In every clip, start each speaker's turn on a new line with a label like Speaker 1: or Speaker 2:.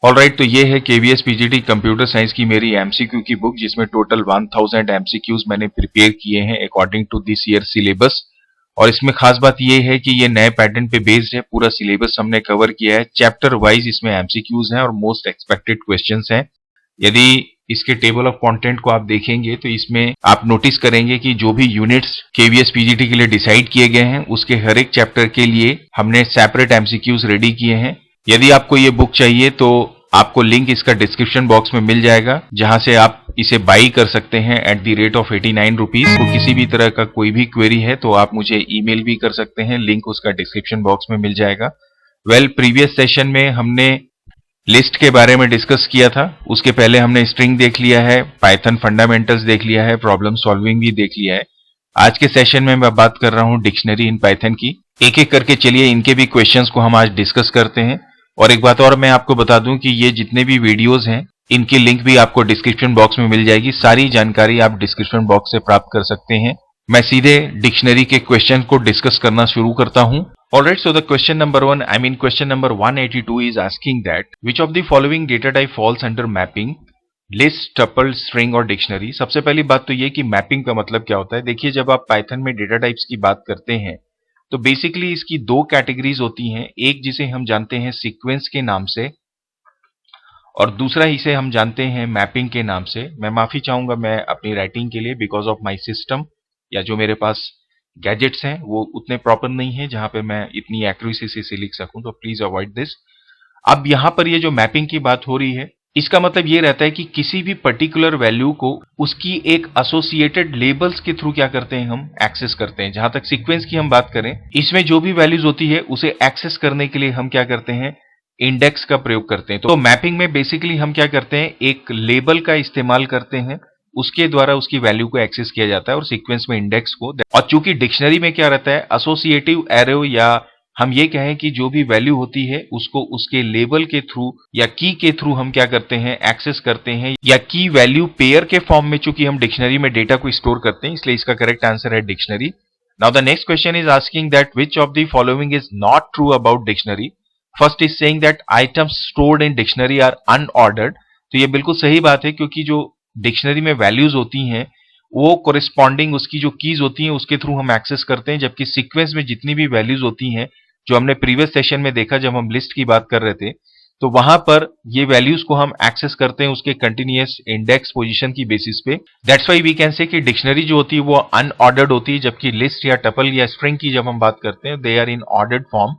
Speaker 1: Alright, तो ये है केवीएस पीजीटी कंप्यूटर साइंस की मेरी एमसीक्यू की बुक, जिसमें टोटल 1000 एमसीक्यूज मैंने प्रिपेयर किए हैं according to this year syllabus. और इसमें खास बात ये है कि ये नए पैटर्न पे बेस्ड है। पूरा सिलेबस हमने कवर किया है, चैप्टर वाइज इसमें एमसीक्यूज हैं और मोस्ट एक्सपेक्टेड क्वेश्चंस हैं। यदि इसके टेबल ऑफ कंटेंट को आप देखेंगे तो इसमें आप नोटिस करेंगे कि जो भी यूनिट्स केवीएस पीजीटी के लिए डिसाइड किए गए हैं, उसके हर एक चैप्टर के लिए हमने सेपरेट एमसीक्यूज रेडी किए हैं। यदि आपको ये बुक चाहिए तो आपको लिंक इसका डिस्क्रिप्शन बॉक्स में मिल जाएगा, जहां से आप इसे बाई कर सकते हैं at the rate of 89 rupees. तो किसी भी तरह का कोई भी क्वेरी है तो आप मुझे ईमेल भी कर सकते हैं, लिंक उसका डिस्क्रिप्शन बॉक्स में मिल जाएगा। प्रीवियस सेशन में हमने लिस्ट के बारे में डिस्कस किया था, उसके पहले हमने स्ट्रिंग देख लिया है, पाइथन फंडामेंटल्स देख लिया है, प्रॉब्लम सॉल्विंग भी देख लिया है। आज के सेशन में मैं बात कर रहा हूं डिक्शनरी इन पाइथन की। एक एक करके चलिए इनके भी क्वेश्चंस को हम आज डिस्कस करते हैं। और एक बात और मैं आपको बता दूं कि ये जितने भी वीडियोस हैं, इनकी लिंक भी आपको डिस्क्रिप्शन बॉक्स में मिल जाएगी। सारी जानकारी आप डिस्क्रिप्शन बॉक्स से प्राप्त कर सकते हैं। मैं सीधे डिक्शनरी के क्वेश्चन को डिस्कस करना शुरू करता हूं। Alright, so the question number 182 is asking that which of the following data type falls under mapping, list, tuple, string और dictionary। सबसे पहली बात तो ये कि मैपिंग का मतलब क्या होता है। देखिए, जब आप पाइथन में डेटा टाइप्स की बात करते हैं तो बेसिकली इसकी दो कैटेगरीज होती हैं। एक जिसे हम जानते हैं सीक्वेंस के नाम से, और दूसरा इसे हम जानते हैं मैपिंग के नाम से। मैं माफी चाहूंगा मैं अपनी राइटिंग के लिए, बिकॉज ऑफ माई सिस्टम या जो मेरे पास गैजेट्स हैं वो उतने प्रॉपर नहीं है जहां पे मैं इतनी एक्यूरेसी से इसे लिख सकूं, तो प्लीज अवॉइड दिस। अब यहां पर ये जो मैपिंग की बात हो रही है, इसका मतलब ये रहता है कि किसी भी पर्टिकुलर वैल्यू को उसकी एक एसोसिएटेड लेबल्स के थ्रू क्या करते हैं, हम एक्सेस करते हैं। जहां तक सीक्वेंस की हम बात करें, इसमें जो भी वैल्यूज होती है उसे एक्सेस करने के लिए हम क्या करते हैं, इंडेक्स का प्रयोग करते हैं। तो मैपिंग में बेसिकली हम क्या करते हैं, एक लेबल का इस्तेमाल करते हैं, उसके द्वारा उसकी वैल्यू को एक्सेस किया जाता है, और सीक्वेंस में इंडेक्स को। और चूंकि डिक्शनरी में क्या रहता है, एसोसिएटिव एरो, या हम ये कहें कि जो भी वैल्यू होती है उसको उसके लेबल के थ्रू या की के थ्रू हम क्या करते हैं, एक्सेस करते हैं, या की वैल्यू पेयर के फॉर्म में चूंकि हम डिक्शनरी में डेटा को स्टोर करते हैं, इसलिए इसका करेक्ट आंसर है dictionary. Now the next question is asking that which of the following is not true about dictionary. First is saying that items stored in dictionary are unordered. तो ये बिल्कुल सही बात है, क्योंकि जो डिक्शनरी में वैल्यूज होती हैं वो कोरिस्पॉन्डिंग उसकी जो कीज होती हैं उसके थ्रू हम एक्सेस करते हैं, जबकि सीक्वेंस में जितनी भी वैल्यूज होती हैं, जो हमने प्रीवियस सेशन में देखा जब हम लिस्ट की बात कर रहे थे, तो वहां पर ये वैल्यूज को हम एक्सेस करते हैं उसके कंटिन्यूअस इंडेक्स पोजीशन की बेसिस पे। That's why we can say कि डिक्शनरी जो होती है वो अनऑर्डर्ड होती है, जबकि लिस्ट या टपल या स्ट्रिंग की जब हम बात करते हैं, they are in ordered form.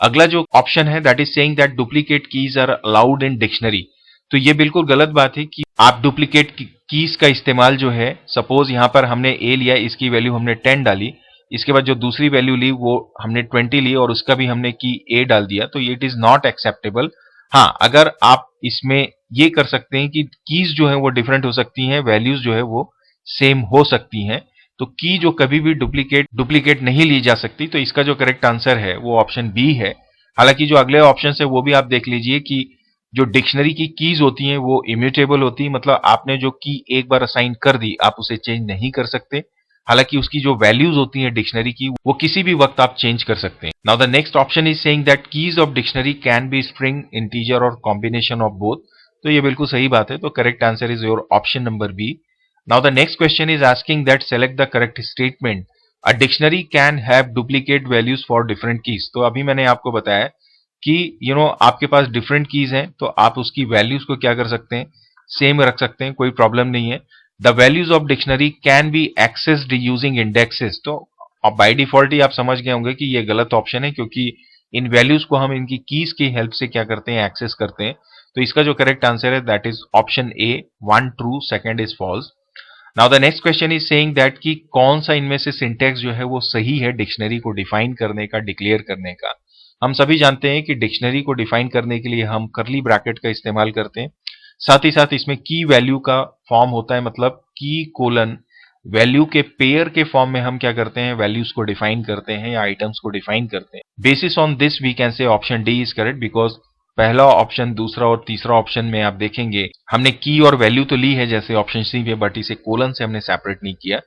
Speaker 1: अगला जो ऑप्शन है that is saying that duplicate keys are allowed in dictionary. तो ये बिल्कुल गलत बात है कि आप डुप्लीकेट कीज का इस्तेमाल जो है, सपोज यहां पर हमने ए लिया, इसकी वैल्यू हमने 10 डाली, इसके बाद जो दूसरी वैल्यू ली वो हमने 20 ली और उसका भी हमने की ए डाल दिया, तो इट इज नॉट एक्सेप्टेबल। हाँ, अगर आप इसमें ये कर सकते हैं कि कीज जो है वो डिफरेंट हो सकती हैं, वैल्यूज जो है वो सेम हो सकती हैं, तो की जो कभी भी डुप्लीकेट नहीं ली जा सकती। तो इसका जो करेक्ट आंसर है वो ऑप्शन बी है। हालांकि जो अगले ऑप्शन है वो भी आप देख लीजिए कि जो डिक्शनरी की कीज होती हैं वो इम्यूटेबल होती है, मतलब आपने जो की एक बार असाइन कर दी आप उसे चेंज नहीं कर सकते। हालांकि उसकी जो वैल्यूज होती हैं डिक्शनरी की, वो किसी भी वक्त आप चेंज कर सकते हैं। Now the next option is saying that keys of dictionary can be string, integer और कॉम्बिनेशन ऑफ बोथ। तो ये बिल्कुल सही बात है, तो correct answer is your option number B. Now the next question is asking that select the correct statement, a dictionary can have duplicate values for different keys. तो अभी मैंने आपको बताया कि आपके पास डिफरेंट कीज हैं, तो आप उसकी वैल्यूज को क्या कर सकते हैं, सेम रख सकते हैं, कोई प्रॉब्लम नहीं है। The values of dictionary can B accessed using indexes. तो बाय डिफॉल्ट ही आप समझ गए होंगे कि ये गलत ऑप्शन है, क्योंकि इन वैल्यूज को हम इनकी कीज की हेल्प से क्या करते हैं, एक्सेस करते हैं। तो इसका जो करेक्ट आंसर है that is option A, 1 true, second is false. Now the next question is saying that कि कौन सा इनमें से सिंटेक्स जो है वो सही है डिक्शनरी को डिफाइन करने का, डिक्लेयर करने का। हम सभी जानते हैं कि डिक्शनरी को डिफाइन करने के लिए हम करली ब्रैकेट का इस्तेमाल करते हैं, साथ ही साथ इसमें की वैल्यू का फॉर्म होता है, मतलब की कोलन वैल्यू के पेयर के फॉर्म में हम क्या करते हैं, वैल्यूज को डिफाइन करते हैं या आइटम्स को डिफाइन करते हैं। Basis on this we can say option D is correct, because पहला ऑप्शन, दूसरा और तीसरा ऑप्शन में आप देखेंगे हमने की और वैल्यू तो ली है जैसे ऑप्शन सी में, बट इसे कोलन से हमने सेपरेट नहीं किया।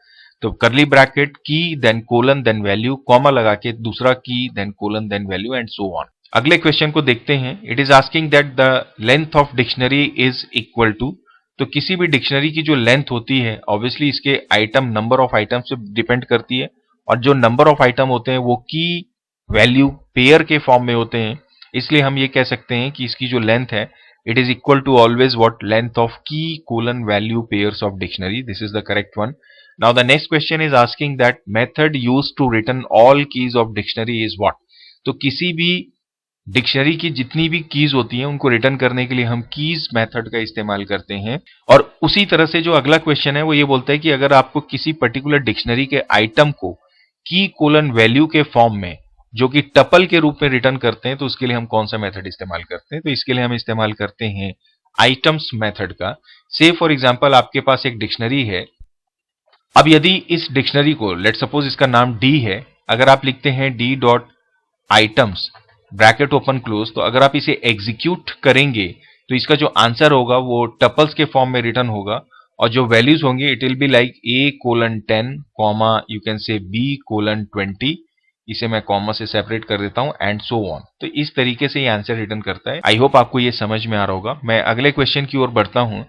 Speaker 1: तो curly bracket key then colon then value, comma लगा के दूसरा key then colon then value and so on. अगले क्वेश्चन को देखते हैं। It is asking that the length of dictionary is equal to, तो किसी भी डिक्शनरी की जो लेंथ होती है ऑब्वियसली इसके आइटम, नंबर ऑफ आइटम से डिपेंड करती है, और जो नंबर ऑफ आइटम होते हैं वो की वैल्यू पेयर के फॉर्म में होते हैं। इसलिए हम ये कह सकते हैं कि इसकी जो लेंथ है it is equal to always what, length of key colon value pairs of dictionary. This is the correct one. Now the next question is asking that method used to return all keys of dictionary is what. तो किसी भी dictionary की जितनी भी keys होती हैं उनको return करने के लिए हम कीज मेथड का इस्तेमाल करते हैं। और उसी तरह से जो अगला क्वेश्चन है वो ये बोलता है कि अगर आपको किसी पर्टिकुलर डिक्शनरी के आइटम को की कोलन वैल्यू के फॉर्म में जो कि टपल के रूप में रिटर्न करते हैं तो उसके लिए हम कौन सा मेथड इस्तेमाल करते हैं। तो इसके लिए हम इस्तेमाल करते हैं आइटम्स मेथड का। से फॉर एग्जांपल आपके पास एक डिक्शनरी है। अब यदि इस डिक्शनरी को, लेट सपोज इसका नाम डी है, अगर आप लिखते हैं D dot items bracket open close, तो अगर आप इसे एग्जीक्यूट करेंगे तो इसका जो आंसर होगा वो टपल्स के फॉर्म में रिटर्न होगा, और जो वैल्यूज होंगे it will be like a colon 10 comma you can say b colon 20, इसे मैं कॉमा से सेपरेट कर देता हूं, एंड सो ऑन। तो इस तरीके से ये आंसर रिटर्न करता है। आई होप आपको ये समझ में आ रहा होगा। मैं अगले क्वेश्चन की ओर बढ़ता हूं।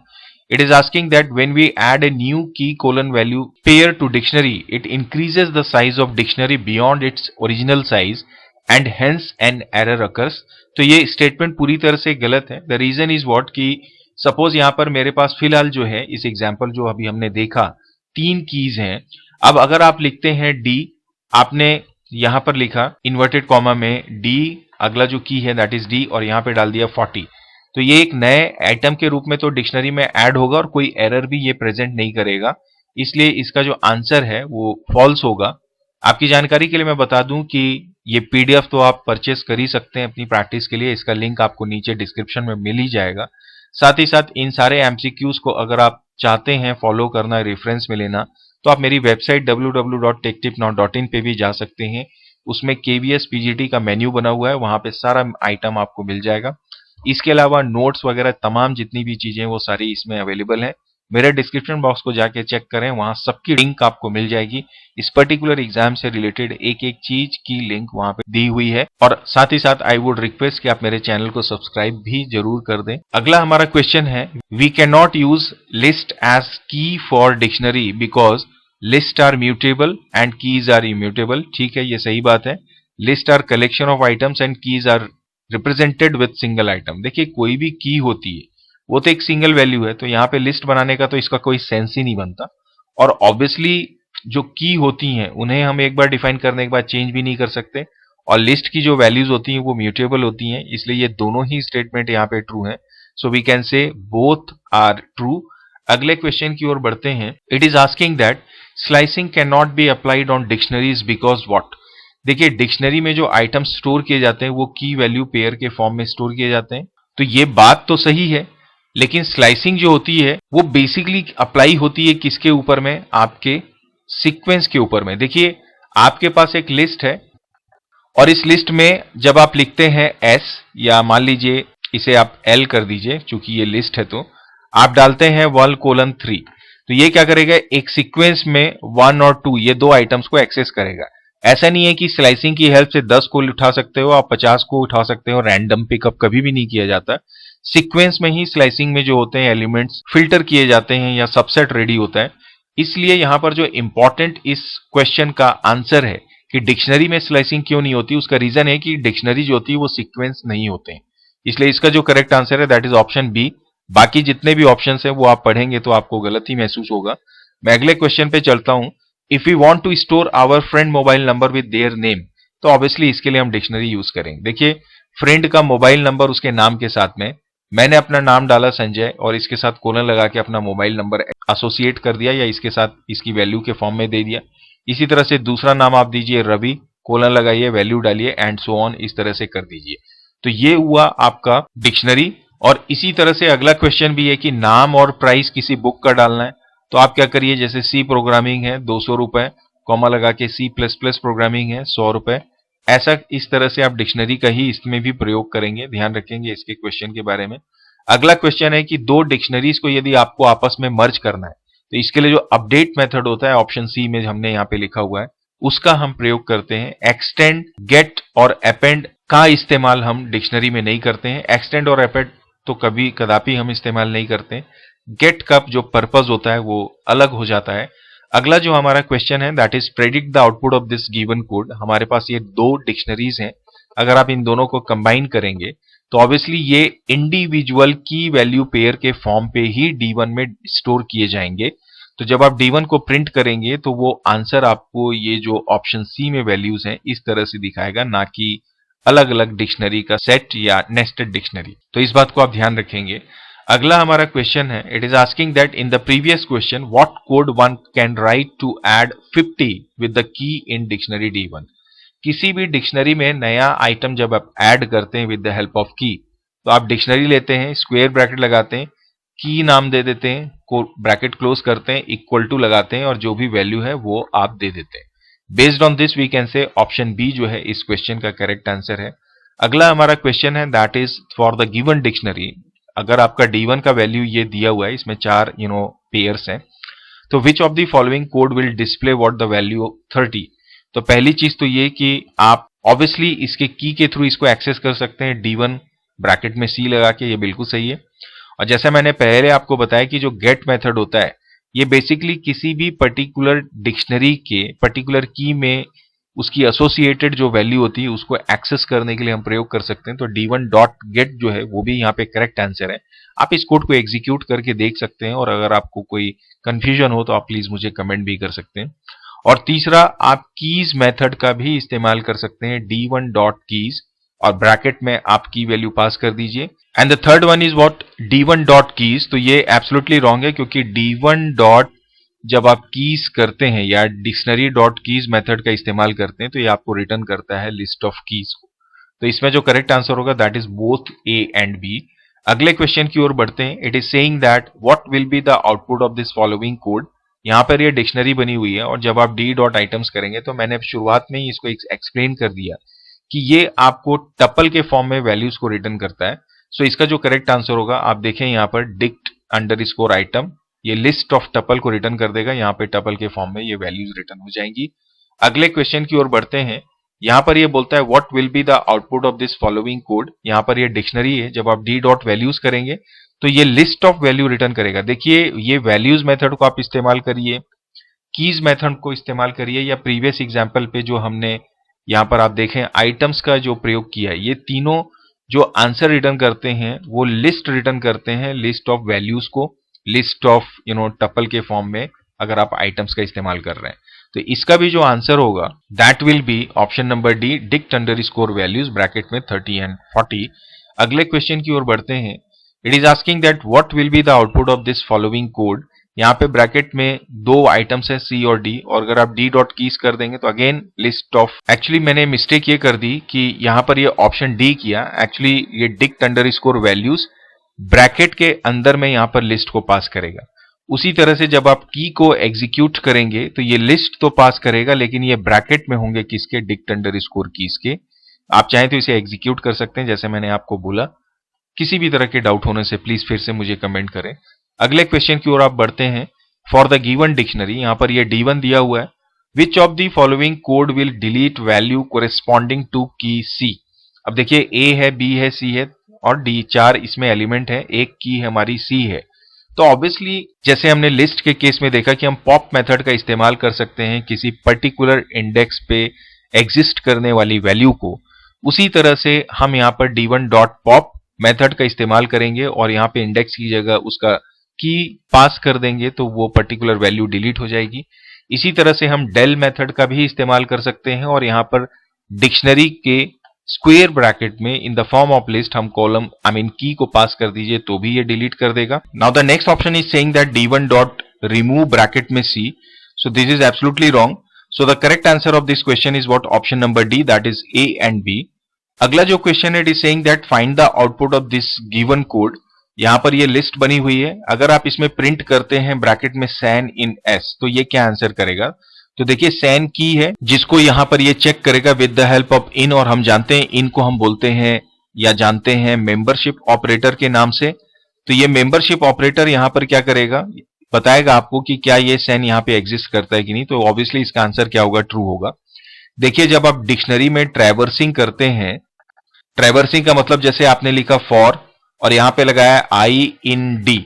Speaker 1: It is asking that when we add a new key colon value pair to dictionary, it increases the size of dictionary beyond its original size and hence an error occurs। तो ये statement पूरी तरह से गलत है। The reason is what, कि suppose यहां पर मेरे पास फिलहाल जो है इस एग्जांपल जो अभी हमने देखा 3 कीज हैं। अब अगर आप लिखते हैं डी, आपने यहां पर लिखा इन्वर्टेड कॉमा में डी, अगला जो की है दैट इज डी, और यहां पे डाल दिया 40, तो ये एक नए आइटम के रूप में तो डिक्शनरी में ऐड होगा और कोई एरर भी ये प्रेजेंट नहीं करेगा। इसलिए इसका जो आंसर है वो फॉल्स होगा। आपकी जानकारी के लिए मैं बता दूं कि ये पीडीएफ तो आप परचेस कर ही सकते हैं अपनी प्रैक्टिस के लिए। इसका लिंक आपको नीचे डिस्क्रिप्शन में मिल ही जाएगा। साथ ही साथ इन सारे एमसीक्यूज को अगर आप चाहते हैं फॉलो करना, रेफरेंस में लेना, तो आप मेरी वेबसाइट www.techtipnow.in पे भी जा सकते हैं। उसमें केवीएस पीजीटी का मेन्यू बना हुआ है, वहां पे सारा आइटम आपको मिल जाएगा। इसके अलावा नोट्स वगैरह तमाम जितनी भी चीजें वो सारी इसमें अवेलेबल है। मेरे डिस्क्रिप्शन बॉक्स को जाके चेक करें, वहां सबकी लिंक आपको मिल जाएगी। इस पर्टिकुलर एग्जाम से रिलेटेड एक एक चीज की लिंक वहां पे दी हुई है। और साथ ही साथ आई वुड रिक्वेस्ट कि आप मेरे चैनल को सब्सक्राइब भी जरूर कर दें। अगला हमारा क्वेश्चन है, we can not use list as key for dictionary because list are mutable and keys are immutable. ठीक है, ये सही बात है। List are collection of items and keys are represented with single item. देखिए, कोई भी की होती है वो तो एक सिंगल वैल्यू है, तो यहाँ पे लिस्ट बनाने का तो इसका कोई सेंस ही नहीं बनता। और ऑब्वियसली जो की होती हैं उन्हें हम एक बार डिफाइन करने के बाद चेंज भी नहीं कर सकते, और लिस्ट की जो वैल्यूज होती हैं वो म्यूटेबल होती हैं, इसलिए ये दोनों ही स्टेटमेंट यहाँ पे ट्रू हैं। So we can say both are true. अगले क्वेश्चन की ओर बढ़ते हैं। It is asking that slicing can not be applied on dictionaries because what. देखिए, डिक्शनरी में जो आइटम स्टोर किए जाते हैं वो की वैल्यू पेयर के फॉर्म में स्टोर किए जाते हैं, तो ये बात तो सही है, लेकिन स्लाइसिंग जो होती है वो बेसिकली अप्लाई होती है किसके ऊपर में, आपके सीक्वेंस के ऊपर में। देखिए, आपके पास एक लिस्ट है और इस लिस्ट में जब आप लिखते हैं एस, या मान लीजिए इसे आप एल कर दीजिए, चूंकि ये लिस्ट है, तो आप डालते हैं 1 कोलन 3, तो ये क्या करेगा, एक सीक्वेंस में 1 और 2 ये दो आइटम्स को एक्सेस करेगा। ऐसा नहीं है कि स्लाइसिंग की हेल्प से 10 को उठा सकते हो, आप 50 को उठा सकते हो, रैंडम पिकअप कभी भी नहीं किया जाता। सीक्वेंस में ही स्लाइसिंग में जो होते हैं एलिमेंट्स फिल्टर किए जाते हैं या सबसेट रेडी होता है। इसलिए यहां पर जो इंपॉर्टेंट इस क्वेश्चन का आंसर है कि डिक्शनरी में स्लाइसिंग क्यों नहीं होती, उसका रीजन है कि डिक्शनरी जो होती है वो सीक्वेंस नहीं होते हैं। इसलिए इसका जो करेक्ट आंसर है दैट इज ऑप्शन बी। बाकी जितने भी ऑप्शन है वो आप पढ़ेंगे तो आपको गलत ही महसूस होगा। मैं अगले क्वेश्चन पे चलता हूं। If we want to store our friend mobile number with their name, तो ऑब्वियसली इसके लिए हम डिक्शनरी यूज करेंगे। देखिए, फ्रेंड का मोबाइल नंबर उसके नाम के साथ में, मैंने अपना नाम डाला संजय और इसके साथ कोलन लगा के अपना मोबाइल नंबर एसोसिएट कर दिया या इसके साथ इसकी वैल्यू के फॉर्म में दे दिया। इसी तरह से दूसरा नाम आप दीजिए रवि, कोलन लगाइए, वैल्यू डालिए, एंड सो ऑन, इस तरह से कर दीजिए। तो ये हुआ आपका डिक्शनरी। और इसी तरह से अगला क्वेश्चन भी है कि नाम और प्राइस किसी बुक का डालना है, तो आप क्या करिए, जैसे सी प्रोग्रामिंग है 200 रुपए, कॉमा लगा के सी प्लस प्लस प्रोग्रामिंग है 100 रुपए। ऐसा इस तरह से आप डिक्शनरी का ही इसमें भी प्रयोग करेंगे, ध्यान रखेंगे इसके क्वेश्चन के बारे में। अगला क्वेश्चन है कि दो डिक्शनरीज को यदि आपको आपस में मर्ज करना है, तो इसके लिए जो अपडेट मेथड होता है ऑप्शन सी में हमने यहाँ पे लिखा हुआ है, उसका हम प्रयोग करते हैं। एक्सटेंड, गेट और अपेंड का इस्तेमाल हम डिक्शनरी में नहीं करते हैं। एक्सटेंड और अपेंड तो कभी कदापि हम इस्तेमाल नहीं करते। गेट का जो पर्पस होता है वो अलग हो जाता है। अगला जो हमारा क्वेश्चन है that is predict the output of this given code. हमारे पास ये दो डिक्शनरीज हैं, अगर आप इन दोनों को कंबाइन करेंगे तो ऑब्वियसली ये इंडिविजुअल की वैल्यू पेयर के फॉर्म पे ही D1 में स्टोर किए जाएंगे। तो जब आप D1 को प्रिंट करेंगे तो वो आंसर आपको ये जो ऑप्शन सी में वैल्यूज हैं इस तरह से दिखाएगा, ना कि अलग अलग डिक्शनरी का सेट या नेस्टेड डिक्शनरी। तो इस बात को आप ध्यान रखेंगे। अगला हमारा क्वेश्चन है, it is asking that in the previous question what code one can write to add 50 with the key in dictionary D1। किसी भी डिक्शनरी में नया आइटम जब आप ऐड करते हैं विद द हेल्प ऑफ की, तो आप डिक्शनरी लेते हैं, स्क्वायर ब्रैकेट लगाते हैं, की नाम दे देते हैं, ब्रैकेट क्लोज करते हैं, इक्वल टू लगाते हैं और जो भी वैल्यू है वो आप दे देते हैं। Based on this we can say option B जो है इस क्वेश्चन का करेक्ट आंसर है। अगला हमारा क्वेश्चन है that is for the given dictionary. अगर आपका D1 का वैल्यू ये दिया हुआ है, इसमें चार पेयर्स हैं, तो विच of the following code will display what the value 30। तो पहली चीज तो ये कि आप ऑब्वियसली इसके की के थ्रू इसको एक्सेस कर सकते हैं D1 ब्रैकेट में C लगा के, ये बिल्कुल सही है। और जैसा मैंने पहले आपको बताया कि जो गेट मेथड होता है ये बेसिकली किसी भी पर्टिकुलर डिक्शनरी के पर्टिकुलर की में उसकी एसोसिएटेड जो वैल्यू होती है उसको एक्सेस करने के लिए हम प्रयोग कर सकते हैं। तो D1 डॉट गेट जो है वो भी यहाँ पे करेक्ट आंसर है। आप इस कोड को एग्जीक्यूट करके देख सकते हैं और अगर आपको कोई कंफ्यूजन हो तो आप प्लीज मुझे कमेंट भी कर सकते हैं। और तीसरा, आप कीज मेथड का भी इस्तेमाल कर सकते हैं, D1 डॉट कीज और ब्रैकेट में आप की वैल्यू पास कर दीजिए। And the third one is what D1 dot keys. तो ये एब्सोल्युटली रॉन्ग है क्योंकि D1 डॉट जब आप कीज करते हैं या डिक्शनरी डॉट कीज मेथड का इस्तेमाल करते हैं तो ये आपको रिटर्न करता है लिस्ट ऑफ कीज को। तो इसमें जो करेक्ट आंसर होगा that is both A and B। अगले क्वेश्चन की ओर बढ़ते हैं। It is saying that what will be the output of this following code. यहाँ पर ये डिक्शनरी बनी हुई है और जब आप D डॉट आइटम्स करेंगे तो मैंने शुरुआत में ही इसको एक्सप्लेन कर दिया कि ये आपको टपल के फॉर्म में वैल्यूज को रिटर्न करता है। सो इसका जो करेक्ट आंसर होगा, आप देखें यहाँ पर डिक्ट अंडरस्कोर आइटम, ये लिस्ट ऑफ टपल को रिटर्न कर देगा। यहाँ पे टपल के फॉर्म में ये वैल्यूज रिटर्न हो जाएंगी। अगले क्वेश्चन की ओर बढ़ते हैं। यहाँ पर ये बोलता है what will be the output of this following code. यहाँ पर ये डिक्शनरी है, जब आप D डॉट वैल्यूज करेंगे तो ये लिस्ट ऑफ वैल्यू रिटर्न करेगा। देखिए ये वैल्यूज मेथड को आप इस्तेमाल करिए, कीज मेथड को इस्तेमाल करिए, या प्रीवियस एग्जांपल पे जो हमने यहाँ पर आप देखें आइटम्स का जो प्रयोग किया है, ये तीनों जो आंसर रिटर्न करते हैं वो लिस्ट रिटर्न करते हैं, लिस्ट ऑफ वैल्यूज को, लिस्ट ऑफ टपल के फॉर्म में अगर आप आइटम्स का इस्तेमाल कर रहे हैं। तो इसका भी जो आंसर होगा that will be option number D, dict underscore values bracket में 30 एंड 40। अगले क्वेश्चन की ओर बढ़ते हैं। It is asking that what will be the output of this following code. यहाँ पे ब्रैकेट में दो आइटम्स है C और D, और अगर आप D डॉट कीज कर देंगे तो अगेन लिस्ट ऑफ, एक्चुअली मैंने मिस्टेक ये कर दी कि यहाँ पर ये ऑप्शन D किया, एक्चुअली ये डिक्ट अंडरस्कोर वैल्यूज ब्रैकेट के अंदर में यहाँ पर लिस्ट को पास करेगा। उसी तरह से जब आप की को एग्जीक्यूट करेंगे तो ये लिस्ट तो पास करेगा लेकिन ये ब्रैकेट में होंगे किसके, डिक्ट अंडरस्कोर कीज के। आप चाहें तो इसे एग्जीक्यूट कर सकते हैं जैसे मैंने आपको बोला। किसी भी तरह के डाउट होने से प्लीज फिर से मुझे कमेंट करें। अगले क्वेश्चन की ओर आप बढ़ते हैं। फॉर द गिवन डिक्शनरी, यहाँ पर ये D1 दिया हुआ है। Which of the following code will delete value corresponding to key C। अब देखिए A है, B है, C है और D, चार इसमें एलिमेंट है, एक की हमारी C है। तो ऑब्वियसली जैसे हमने लिस्ट के केस में देखा कि हम पॉप मेथड का इस्तेमाल कर सकते हैं किसी पर्टिकुलर इंडेक्स पे एग्जिस्ट करने वाली वैल्यू को, उसी तरह से हम यहाँ पर D1 डॉट पॉप मेथड का इस्तेमाल करेंगे और यहाँ पे इंडेक्स की जगह उसका की पास कर देंगे तो वो पर्टिकुलर वैल्यू डिलीट हो जाएगी। इसी तरह से हम डेल मेथड का भी इस्तेमाल कर सकते हैं और यहाँ पर डिक्शनरी के स्क्वायर ब्रैकेट में इन द फॉर्म ऑफ लिस्ट हम कॉलम की को पास कर दीजिए तो भी ये डिलीट कर देगा। Now the next option is saying that D1 dot remove bracket में C, so this is absolutely wrong. So the correct answer of this question is what, option number D, that is A and B। अगला जो question है it is saying that find the output of this given code. यहाँ पर ये list बनी हुई है, अगर आप इसमें प्रिंट करते हैं ब्रैकेट में सैन इन S तो ये क्या आंसर करेगा। तो देखिए सैन की है जिसको यहाँ पर ये चेक करेगा विद द हेल्प ऑफ इन, और हम जानते हैं इन को हम बोलते हैं या जानते हैं मेंबरशिप ऑपरेटर के नाम से। तो ये मेंबरशिप ऑपरेटर यहाँ पर क्या करेगा, बताएगा आपको कि क्या ये सेन यहाँ पे एग्जिस्ट करता है कि नहीं। तो ऑब्वियसली इसका आंसर क्या होगा, ट्रू होगा। देखिए जब आप डिक्शनरी में ट्रैवर्सिंग करते हैं, ट्रैवर्सिंग का मतलब जैसे आपने लिखा फॉर और यहां पे लगाया आई इन डी,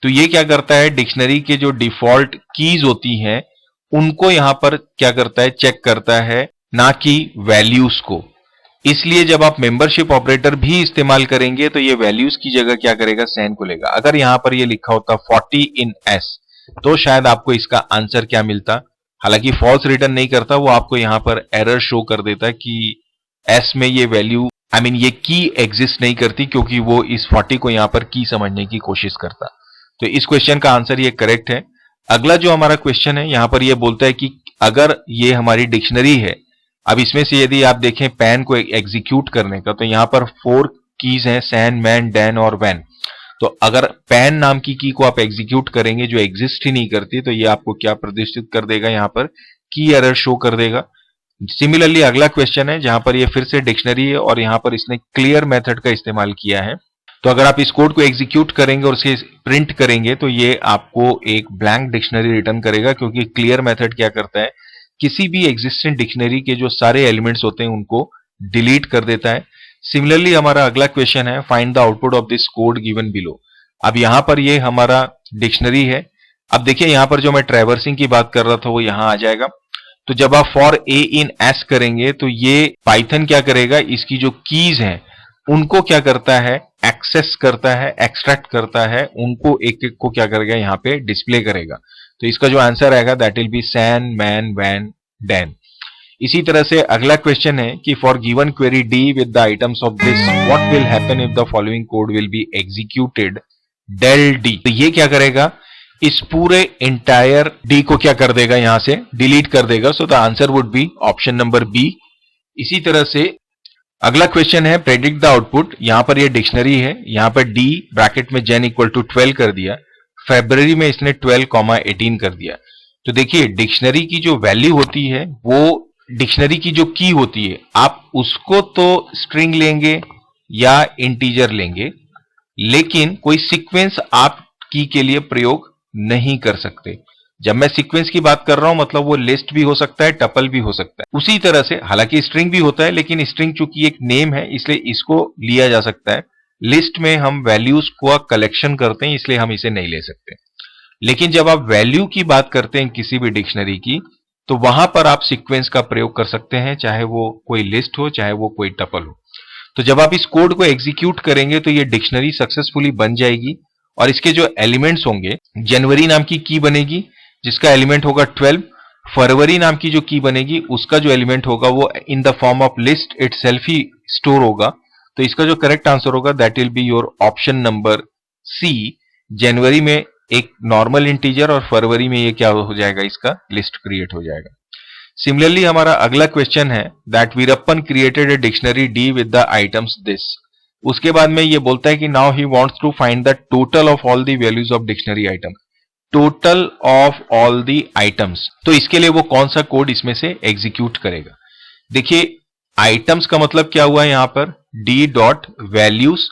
Speaker 1: तो ये क्या करता है, डिक्शनरी के जो डिफॉल्ट कीज होती हैं उनको यहां पर क्या करता है, चेक करता है, ना कि वैल्यूज को। इसलिए जब आप मेंबरशिप ऑपरेटर भी इस्तेमाल करेंगे तो ये वैल्यूज की जगह क्या करेगा, सेन को लेगा। अगर यहां पर ये लिखा होता 40 इन एस तो शायद आपको इसका आंसर क्या मिलता। हालांकि फॉल्स रिटर्न नहीं करता, वो आपको यहां पर एरर शो कर देता है कि एस में ये वैल्यू ये की एग्जिस्ट नहीं करती, क्योंकि वो इस 40 को यहां पर की समझने की कोशिश करता। तो इस क्वेश्चन का आंसर ये करेक्ट है। अगला जो हमारा क्वेश्चन है यहां पर ये बोलता है कि अगर ये हमारी डिक्शनरी है, अब इसमें से यदि आप देखें पैन को एग्जीक्यूट करने का, तो यहां पर 4 कीज हैं, सैन, मैन, डैन और वैन। तो अगर पैन नाम की को आप एग्जीक्यूट करेंगे जो एग्जिस्ट ही नहीं करती, तो ये आपको क्या प्रदर्शित कर देगा, यहां पर की एरर शो कर देगा। सिमिलरली अगला क्वेश्चन है जहां पर ये फिर से डिक्शनरी है और यहां पर इसने क्लियर मेथड का इस्तेमाल किया है। तो अगर आप इस कोड को एग्जीक्यूट करेंगे और उसे प्रिंट करेंगे तो ये आपको एक ब्लैंक डिक्शनरी रिटर्न करेगा, क्योंकि क्लियर मेथड क्या करता है, किसी भी एग्जिस्टिंग डिक्शनरी के जो सारे एलिमेंट्स होते हैं उनको डिलीट कर देता है। सिमिलरली हमारा अगला क्वेश्चन है, find the output of this code given below. अब यहां पर ये हमारा डिक्शनरी है। अब देखिए यहां पर जो मैं ट्रैवर्सिंग की बात कर रहा था वो यहां आ जाएगा। तो जब आप फॉर ए इन एस करेंगे तो ये पाइथन क्या करेगा, इसकी जो कीज हैं उनको क्या करता है, एक्सेस करता है, एक्सट्रैक्ट करता है, उनको एक एक को क्या करेगा, यहां पे डिस्प्ले करेगा। तो इसका जो आंसर आएगा that will be san, man, van, dan. इसी तरह से अगला क्वेश्चन है कि for given query D with the items of this what will happen if the following code will be executed del D. तो ये क्या करेगा, इस पूरे इंटायर डी को क्या कर देगा, यहां से डिलीट कर देगा। So the answer would be option number B. इसी तरह से अगला क्वेश्चन है प्रेडिक्ट द आउटपुट। यहां पर ये डिक्शनरी है, यहां पर डी ब्रैकेट में जेन इक्वल टू 12 कर दिया, फरवरी में इसने 12,18 कर दिया। तो देखिए डिक्शनरी की जो वैल्यू होती है वो डिक्शनरी की जो की होती है, आप उसको तो स्ट्रिंग लेंगे या इंटीजर लेंगे, लेकिन कोई सीक्वेंस आप की के लिए प्रयोग नहीं कर सकते। जब मैं सीक्वेंस की बात कर रहा हूं मतलब वो लिस्ट भी हो सकता है, टपल भी हो सकता है। उसी तरह से हालांकि स्ट्रिंग भी होता है, लेकिन स्ट्रिंग चूंकि एक नेम है इसलिए इसको लिया जा सकता है। लिस्ट में हम वैल्यूज को कलेक्शन करते हैं इसलिए हम इसे नहीं ले सकते। लेकिन जब आप वैल्यू की बात करते हैं किसी भी डिक्शनरी की, तो वहां पर आप सीक्वेंस का प्रयोग कर सकते हैं, चाहे वो कोई लिस्ट हो चाहे वो कोई टपल हो। तो जब आप इस कोड को एग्जीक्यूट करेंगे तो ये डिक्शनरी सक्सेसफुली बन जाएगी और इसके जो एलिमेंट्स होंगे, जनवरी नाम की बनेगी जिसका एलिमेंट होगा 12, फरवरी नाम की जो की बनेगी उसका जो एलिमेंट होगा वो in the form of list itself ही स्टोर होगा। तो इसका जो करेक्ट आंसर होगा that will be your option number C. जनवरी में एक नॉर्मल इंटीजर और फरवरी में ये क्या हो जाएगा, इसका लिस्ट क्रिएट हो जाएगा। सिमिलरली हमारा अगला क्वेश्चन है that Veerappan created a dictionary D with the items this. उसके बाद में ये बोलता है कि now he wants to find the total of all the values of dictionary item, total of all the items. तो इसके लिए वो कौन सा कोड इसमें से एग्जीक्यूट करेगा। देखिए आइटम्स का मतलब क्या हुआ यहां पर, डी डॉट वैल्यूज।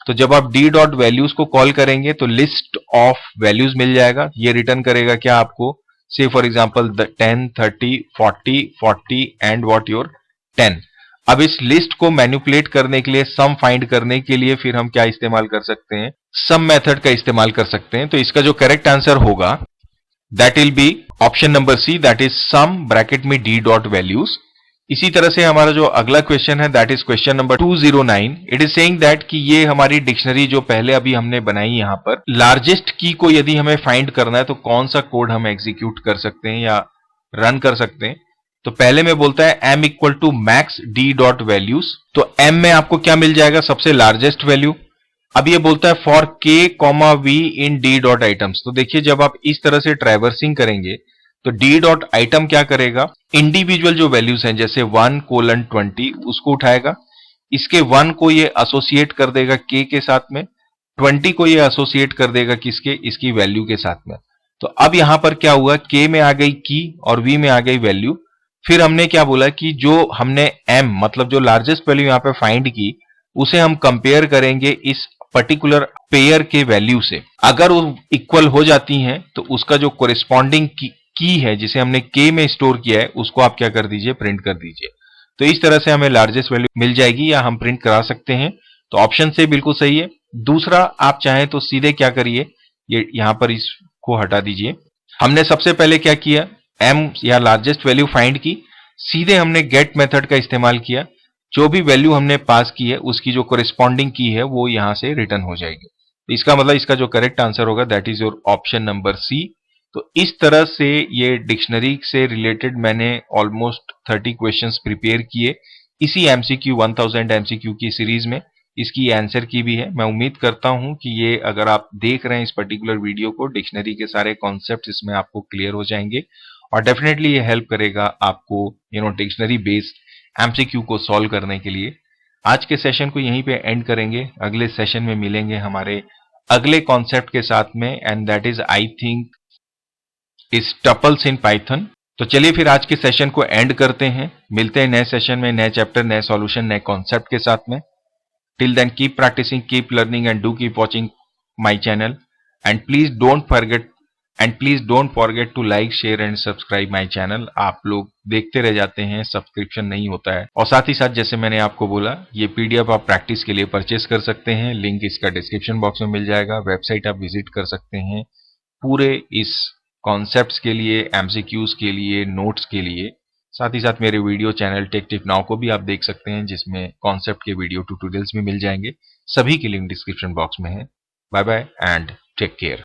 Speaker 1: तो जब आप डी डॉट वैल्यूज को कॉल करेंगे तो लिस्ट ऑफ वैल्यूज मिल जाएगा। ये रिटर्न करेगा क्या आपको, से for example 10, 30, 40, 40 and what your 10। अब इस लिस्ट को मैनिपुलेट करने के लिए, सम फाइंड करने के लिए फिर हम क्या इस्तेमाल कर सकते हैं, सम मेथड का इस्तेमाल कर सकते हैं। तो इसका जो करेक्ट आंसर होगा that will be option number C, that is sum bracket में डी डॉट वैल्यूज। इसी तरह से हमारा जो अगला क्वेश्चन है that is question number 209। It is saying that कि ये हमारी डिक्शनरी जो पहले अभी हमने बनाई, यहां पर लार्जेस्ट की को यदि हमें फाइंड करना है तो कौन सा कोड हम एग्जीक्यूट कर सकते हैं या रन कर सकते हैं। तो पहले में बोलता है m equal to max D dot values. तो m में आपको क्या मिल जाएगा, सबसे लार्जेस्ट वैल्यू। अब ये बोलता है for k comma v in D dot items. तो देखिए जब आप इस तरह से ट्रैवर्सिंग करेंगे तो डी डॉट आइटम क्या करेगा, इंडिविजुअल जो वैल्यूज हैं जैसे 1:20 उसको उठाएगा, इसके 1 को ये एसोसिएट कर देगा k के साथ में, 20 को ये एसोसिएट कर देगा किसके, इसकी वैल्यू के साथ में। तो अब यहां पर क्या हुआ, k में आ गई की और v में आ गई वैल्यू। फिर हमने क्या बोला कि जो हमने m मतलब जो लार्जेस्ट वैल्यू यहां पे फाइंड की उसे हम कंपेयर करेंगे इस पर्टिकुलर पेयर के वैल्यू से। अगर वो इक्वल हो जाती हैं तो उसका जो कोरिस्पॉन्डिंग की है जिसे हमने के में स्टोर किया है उसको आप क्या कर दीजिए, प्रिंट कर दीजिए। तो इस तरह से हमें लार्जेस्ट वैल्यू मिल जाएगी या हम प्रिंट करा सकते हैं। तो ऑप्शन से बिल्कुल सही है। दूसरा, आप चाहें तो सीधे क्या करिए, ये यहां पर इसको हटा दीजिए। हमने सबसे पहले क्या किया, एम या लार्जेस्ट वैल्यू फाइंड की, सीधे हमने गेट मेथड का इस्तेमाल किया। जो भी वैल्यू हमने पास की है उसकी जो कोरिस्पॉन्डिंग की है वो यहां से रिटर्न हो जाएगी। तो इसका मतलब इसका जो करेक्ट आंसर होगा that is your option number C. तो इस तरह से ये डिक्शनरी से रिलेटेड मैंने ऑलमोस्ट 30 क्वेश्चंस प्रिपेयर किए इसी एमसीक्यू 1000 एमसीक्यू की सीरीज में। इसकी आंसर की भी है। मैं उम्मीद करता हूं कि ये अगर आप देख रहे हैं इस पर्टिकुलर वीडियो को, डिक्शनरी के सारे कॉन्सेप्ट इसमें आपको क्लियर हो जाएंगे और डेफिनेटली ये हेल्प करेगा आपको डिक्शनरी बेस्ड एमसीक्यू को सॉल्व करने के लिए। आज के सेशन को यहीं पे एंड करेंगे। अगले सेशन में मिलेंगे हमारे अगले कॉन्सेप्ट के साथ में, and that is I think is tuples in Python. तो चलिए फिर आज के सेशन को एंड करते हैं। मिलते हैं नए सेशन में, नए चैप्टर, नए सॉल्यूशन, नए कॉन्सेप्ट के साथ में। Till then, keep practicing, keep learning, and do keep watching my channel. And please don't forget to like, share and subscribe my channel. आप लोग देखते रह जाते हैं, सब्सक्रिप्शन नहीं होता है। और साथ ही साथ जैसे मैंने आपको बोला, ये पीडीएफ आप प्रैक्टिस के लिए परचेस कर सकते हैं। लिंक इसका डिस्क्रिप्शन बॉक्स में मिल जाएगा। वेबसाइट आप विजिट कर सकते हैं पूरे इस कॉन्सेप्ट्स के लिए, एमसीक्यूज के लिए, नोट्स के लिए। साथ ही साथ मेरे video channel take tip now को भी आप देख सकते हैं जिसमें कॉन्सेप्ट के वीडियो ट्यूटोरियल्स भी मिल जाएंगे। सभी की लिंक डिस्क्रिप्शन बॉक्स में है। Bye bye and take care.